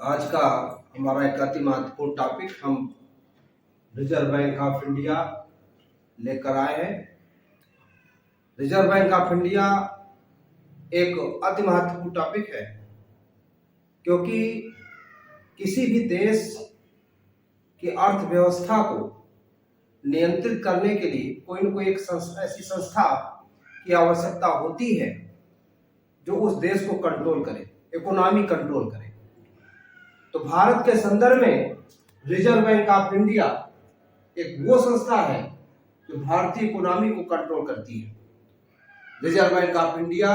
आज का हमारा एक अति महत्वपूर्ण टॉपिक हम रिजर्व बैंक ऑफ इंडिया लेकर आए हैं। रिजर्व बैंक ऑफ इंडिया एक अति महत्वपूर्ण टॉपिक है, क्योंकि किसी भी देश की अर्थव्यवस्था को नियंत्रित करने के लिए कोई न कोई एक ऐसी संस्था की आवश्यकता होती है जो उस देश को कंट्रोल करे, इकोनॉमी कंट्रोल करे। तो भारत के संदर्भ में रिजर्व बैंक ऑफ इंडिया एक वो संस्था है जो भारतीय इकोनॉमी को कंट्रोल करती है। Reserve bank of India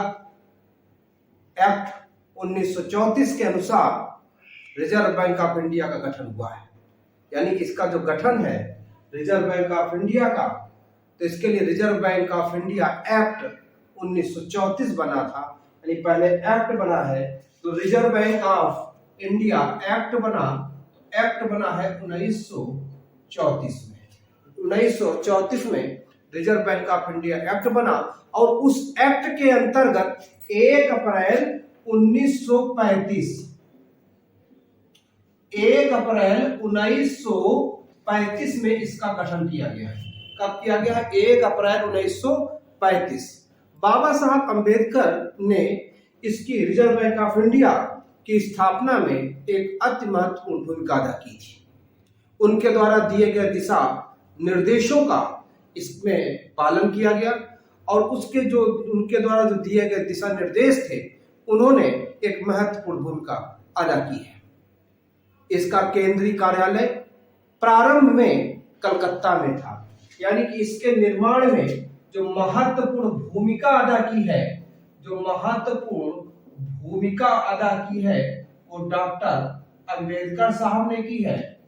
act 1934 के अनुसार रिजर्व बैंक ऑफ इंडिया का गठन हुआ है। यानी कि इसका जो गठन है रिजर्व बैंक ऑफ इंडिया का, तो इसके लिए reserve bank of India act 1934 बना था। यानी पहले एक्ट बना है तो reserve bank of India act बना, तो एक्ट बना है 1934 में। 1934 में reserve bank of India act बना और उस एक्ट के अंतर्गत 1 अप्रैल 1935 में इसका गठन किया गया है। कब किया गया है? 1 अप्रैल 1935। बाबा साहब अंबेडकर ने इसकी रिजर्व बैंक ऑफ इंडिया की स्थापना में एक अति महत्वपूर्ण भूमिका अदा की थी। उनके द्वारा दिए गए दिशा निर्देशों का इसमें पालन किया गया और उसके जो उनके द्वारा जो दिए गए दिशा निर्देश थे उन्होंने एक महत्वपूर्ण भूमिका अदा की है। इसका केंद्रीय कार्यालय प्रारंभ में कलकत्ता में था। यानी कि इसके निर्माण में जो महत्वपूर्ण भूमिका अदा की है वो डॉक्टर अंबेडकर साहब ने की है।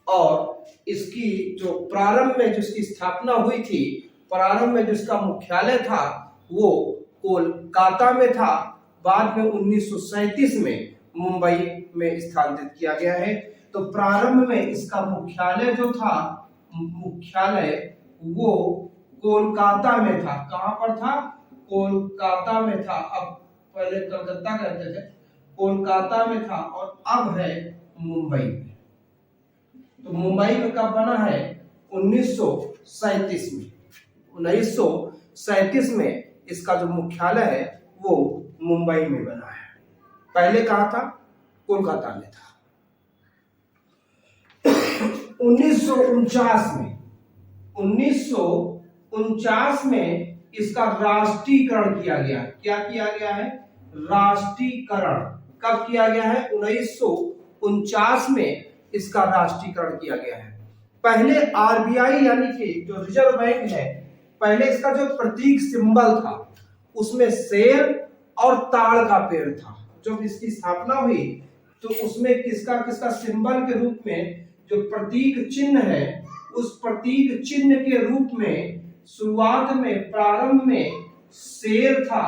और इसकी जो प्रारंभ में जिसकी स्थापना हुई थी, प्रारंभ में जिसका मुख्यालय था वो कोलकाता में था। बाद में 1937 में मुंबई में स्थानांतरित किया गया है। तो प्रारंभ में इसका मुख्यालय जो था, मुख्यालय वो कोलकाता में था। कहां पर था? कोलकाता में था। अब पहले कलकत्ता कहते थे, कोलकाता में था और अब है मुंबई में। तो मुंबई में कब बना है? 1937 में। 1937 में इसका जो मुख्यालय है वो मुंबई में बना है। पहले कहां था? कोलकाता में था। 1949 में इसका राष्ट्रीयकरण किया गया। क्या किया गया है? राष्ट्रीयकरण। कब किया गया है? 1949 में इसका राष्ट्रीयकरण किया गया है। पहले आरबीआई यानी कि जो रिजर्व बैंक है, पहले इसका जो प्रतीक सिंबल था उसमें शेर और ताड़ का पेड़ था। जब इसकी स्थापना हुई तो उसमें किसका सिंबल के रूप में जो प्रतीक चिन्ह है, उस प्रतीक चिन्ह के रूप में शुरुआत में प्रारंभ में शेर था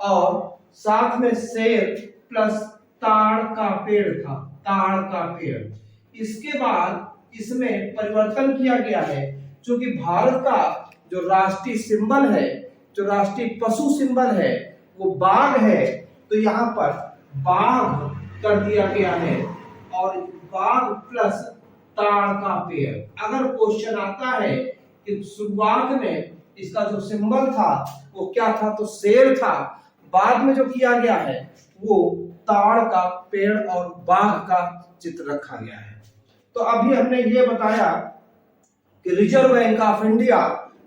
और साथ में शेर प्लस ताड़ का पेड़ था। ताड़ का पेड़। इसके बाद इसमें परिवर्तन किया गया है, क्योंकि भारत का जो राष्ट्रीय सिंबल है, जो राष्ट्रीय पशु सिंबल है वो बाघ है। तो यहाँ पर बाघ कर दिया गया है और बाघ प्लस ताड़ का पेड़। अगर क्वेश्चन आता है कि शुरुआत में इसका जो सिंबल था वो क्या था, तो शेर था। बाद में जो किया गया है वो ताड़ का पेड़ और बाघ का चित्र रखा गया है। तो अभी हमने ये बताया कि रिजर्व बैंक ऑफ इंडिया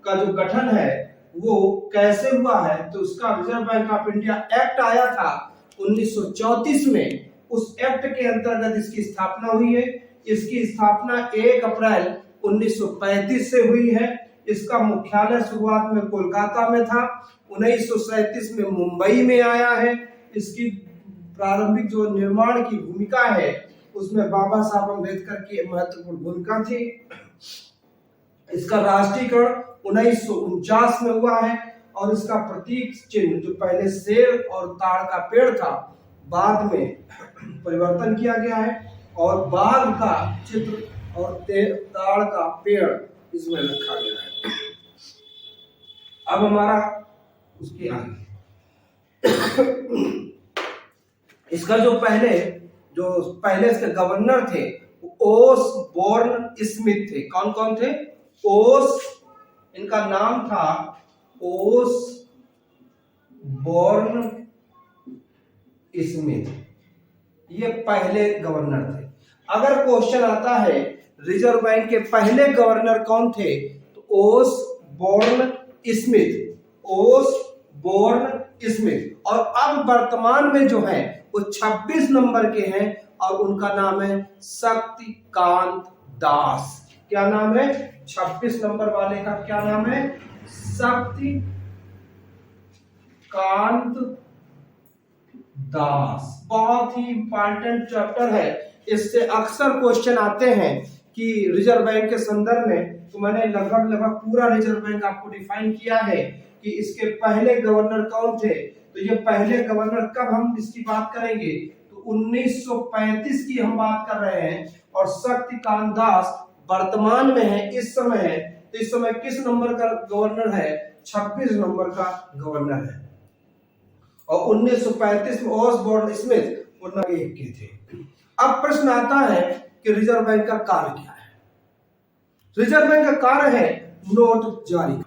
का जो गठन है वो कैसे हुआ है। तो उसका reserve bank of India act आया था 1934 में। उस एक्ट के अंतर्गत इसकी स्थापना हुई है। इसकी स्थापना 1 अप्रैल 1935 से हुई है। इसका मुख्यालय शुरुआत में कोलकाता में था। 1937 में मुंबई में आया है। इसकी प्रारंभिक जो निर्माण की भूमिका है उसमें बाबा साहब अंबेडकर की महत्वपूर्ण भूमिका थी। इसका राष्ट्रीयकरण 1949 में हुआ है और इसका प्रतीक चिन्ह जो पहले शेर और ताड़ का पेड़ था, बाद में परिवर्तन किया गया है और बाघ का चित्र और ताड़ का पेड़ इसमें रखा गया है। अब हमारा उसके आगे इसका जो पहले इसके गवर्नर थे ओसबोर्न स्मिथ थे। कौन कौन थे? इनका नाम था ओसबोर्न स्मिथ, ये पहले गवर्नर थे। अगर क्वेश्चन आता है रिजर्व बैंक के पहले गवर्नर कौन थे, तो ओसबोर्न स्मिथ। और अब वर्तमान में जो है वो 26 नंबर के हैं और उनका नाम है शक्तिकांत दास। क्या नाम है? 26 नंबर वाले का क्या नाम है? शक्तिकांत दास। बहुत ही इंपॉर्टेंट चैप्टर है, इससे अक्सर क्वेश्चन आते हैं कि रिजर्व बैंक के संदर्भ में। तो मैंने लगभग पूरा रिजर्व बैंक आपको डिफाइन किया है कि इसके पहले गवर्नर कौन थे। तो ये पहले गवर्नर कब हम इसकी बात करेंगे, तो 1935 की हम बात कर रहे हैं। और शक्तिकांत दास वर्तमान में है, इस समय है। तो इस समय किस नंबर का गवर्नर है? 26 नंबर का गवर्नर है। और 1935 में ओसबोर्न स्मिथ 1 के थे। अब प्रश्न आता है कि रिजर्व बैंक का कार्य क्या है? रिजर्व बैंक का कार्य है नोट जारी करना।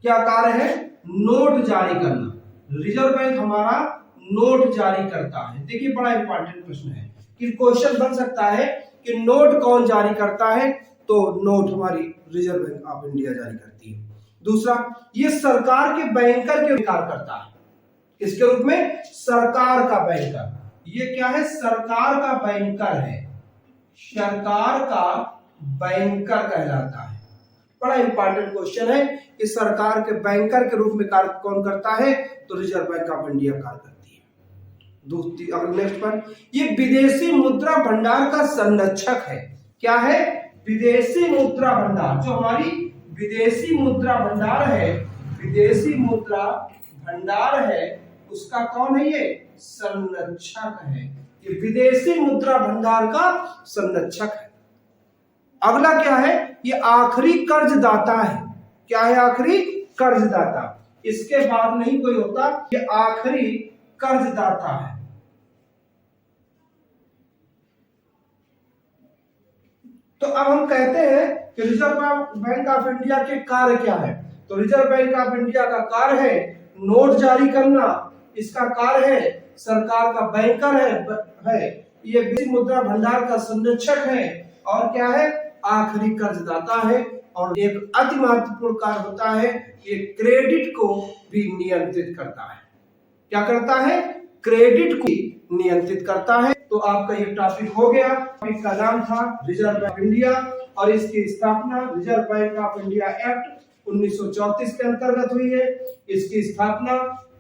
क्या कार्य है? नोट जारी करना। रिजर्व बैंक हमारा नोट जारी करता है। देखिए बड़ा इंपॉर्टेंट प्रश्न है कि क्वेश्चन बन सकता है कि नोट कौन जारी करता है, तो नोट हमारी रिजर्व बैंक ऑफ इंडिया जारी करती है। दूसरा, ये सरकार के बैंकर के कार्य करता है। किसके रूप में? सरकार का बैंकर। ये क्या है? सरकार का बैंकर है, सरकार का बैंकर कहलाता है। बड़ा इंपॉर्टेंट क्वेश्चन है कि सरकार के बैंकर के रूप में कार्य कौन करता है, तो रिजर्व बैंक ऑफ इंडिया कार्य करती है। दूसरी, अगर नेक्स्ट पर, ये विदेशी मुद्रा भंडार का संरक्षक है। क्या है? विदेशी मुद्रा भंडार। जो हमारी विदेशी मुद्रा भंडार है, विदेशी मुद्रा भंडार है, उसका कौन है? ये संरक्षक है। ये विदेशी मुद्रा भंडार का संरक्षक है। अगला क्या है? ये आखिरी कर्जदाता है। क्या है? आखिरी कर्जदाता। इसके बाद नहीं कोई होता, ये आखिरी कर्जदाता है। तो अब हम कहते हैं कि रिजर्व बैंक ऑफ इंडिया के कार्य क्या है। तो रिजर्व बैंक ऑफ इंडिया का कार्य है नोट जारी करना, इसका कार्य है सरकार का बैंकर है, ये विदेशी मुद्रा भंडार का संरक्षक है, और क्या है? आखिरी कर्जदाता है। और एक अति महत्वपूर्ण कार्य होता है, ये क्रेडिट को भी नियंत्रित करता है। क्या करता है? क्रेडिट को नियंत्रित करता है। तो आपका ये टॉपिक हो गया। टॉपिक का नाम था रिजर्व बैंक ऑफ इंडिया और इसकी स्थापना reserve bank of India act 1934 के अंतर्गत हुई है। इसकी स्थापना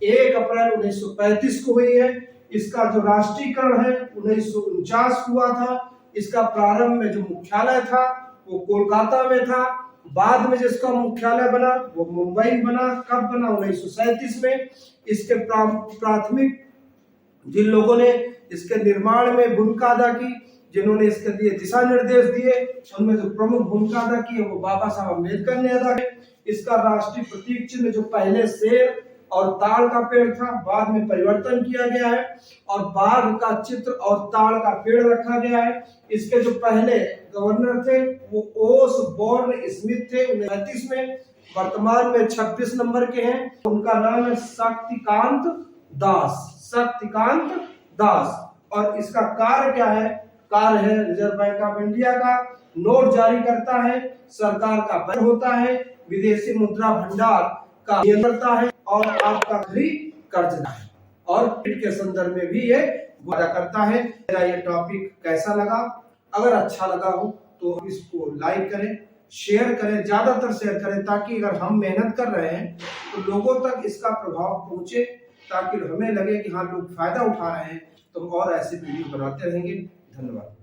1 अप्रैल 1935 को हुई है। इसका जो राष्ट्रीयकरण है 1949 हुआ था। इसका प्रारंभ में जो मुख्यालय था वो कोलकाता में था। बाद में जिसका मुख्यालय बना वो मुंबई बना। कब बना? 1937 में। इसके प्राथमिक जिन लोगों ने इसके निर्माण में भूमिका अदा की, जिन्होंने इसके लिए दिशा निर्देश दिए, उनमें जो प्रमुख भूमिका अदा की है वो बाबा साहब अम्बेडकर ने अदा की। इसका राष्ट्रीय प्रतीक चिन्ह जो पहले शेर और ताड़ का पेड़ था, बाद में परिवर्तन किया गया है और बाघ का चित्र और ताड़ का पेड़ रखा गया है। इसके जो पहले गवर्नर थे वो ओसबोर्न स्मिथ थे 1935 में। वर्तमान में 26 नंबर के हैं। उनका नाम है शक्तिकांत दास। शक्तिकांत दास। और इसका कार्य क्या है? कार्य है रिजर्व बैंक ऑफ इंडिया का नोट जारी करता है, सरकार का बैंक होता है, विदेशी मुद्रा भंडार का नियंत्रण करता है और आपका कर्जदाता है और के संदर्भ में भी ये वादा करता है। मेरा ये टॉपिक कैसा लगा? अगर अच्छा लगा हो तो इसको लाइक करें, शेयर करें, ज्यादातर शेयर करें, ताकि अगर हम मेहनत कर रहे हैं तो लोगों तक इसका प्रभाव पहुंचे, ताकि हमें लगे कि हाँ लोग फायदा उठा रहे हैं। तो और ऐसे वीडियो बनाते रहेंगे। धन्यवाद।